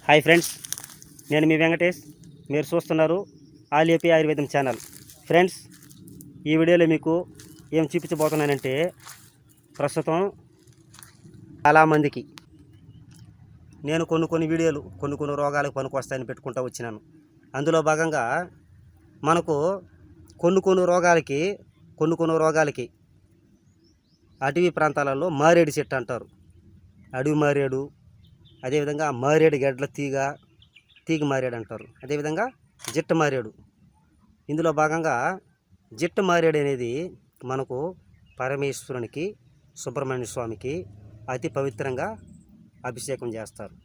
Hi friends, నేను మీ వెంకటేష్. మీరు చూస్తున్నారు ఆలియోపి ఆయుర్వేదం ఛానల్. ఫ్రెండ్స్, ఈ వీడియోలో మీకు ఏం చూపించబోతున్నానంటే, ప్రస్తుతం చాలామందికి నేను కొన్ని వీడియోలు కొన్ని రోగాలకు పనికొస్తాయని పెట్టుకుంటూ వచ్చినాను. అందులో భాగంగా మనకు కొన్ని రోగాలకి అటవీ ప్రాంతాలలో మారేడు చెట్టు అంటారు. అడవి మారేడు, అదేవిధంగా మారేడు గడ్డల తీగ మారేడు అంటారు. అదేవిధంగా జిట్ట మారేడు. ఇందులో భాగంగా జిట్ట మారేడు అనేది మనకు పరమేశ్వరునికి, సుబ్రహ్మణ్య స్వామికి అతి పవిత్రంగా అభిషేకం చేస్తారు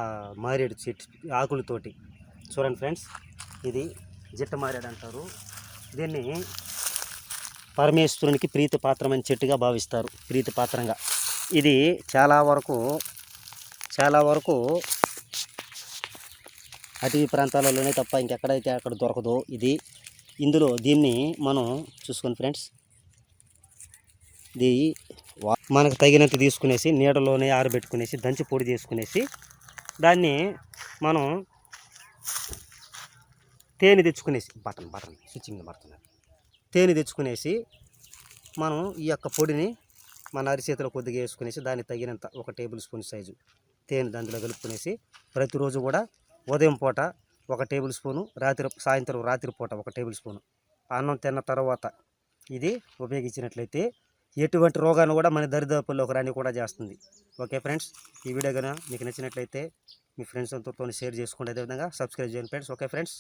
ఆ మారేడు చెట్టు ఆకులతోటి. చూడండి ఫ్రెండ్స్, ఇది జిట్ట మారేడు అంటారు. దీన్ని పరమేశ్వరునికి ప్రీతిపాత్రమైన చెట్టుగా భావిస్తారు. ప్రీతిపాత్రంగా ఇది చాలా వరకు అటవీ ప్రాంతాలలోనే తప్ప ఇంకెక్కడైతే అక్కడ దొరకదో ఇది. దీన్ని మనం చూసుకొని ఫ్రెండ్స్, ఇది మనకు తగినంత తీసుకునేసి నీడలోనే ఆరబెట్టుకునేసి దంచి పొడి చేసుకునేసి దాన్ని మనం తేనె తెచ్చుకునేసి తేనె తెచ్చుకునేసి మనం ఈ యొక్క పొడిని మన అరిచేతిలో కొద్దిగా వేసుకునేసి దాన్ని తగినంత 1 టేబుల్ స్పూన్ సైజు తేనె దాంట్లో కలుపుకునేసి ప్రతిరోజు కూడా ఉదయం పూట 1 టేబుల్ స్పూను, సాయంత్రం రాత్రి పూట 1 టేబుల్ స్పూను అన్నం తిన్న తర్వాత ఇది ఉపయోగించినట్లయితే ఎటువంటి రోగాన్ని కూడా మన దరిదాపుల్లోకి రాని కూడా చేస్తుంది. ఓకే ఫ్రెండ్స్, ఈ వీడియో కనుక మీకు నచ్చినట్లయితే మీ ఫ్రెండ్స్ అంతా షేర్ చేసుకోండి. అదేవిధంగా సబ్స్క్రైబ్ చేయండి ఫ్రెండ్స్. Okay friends.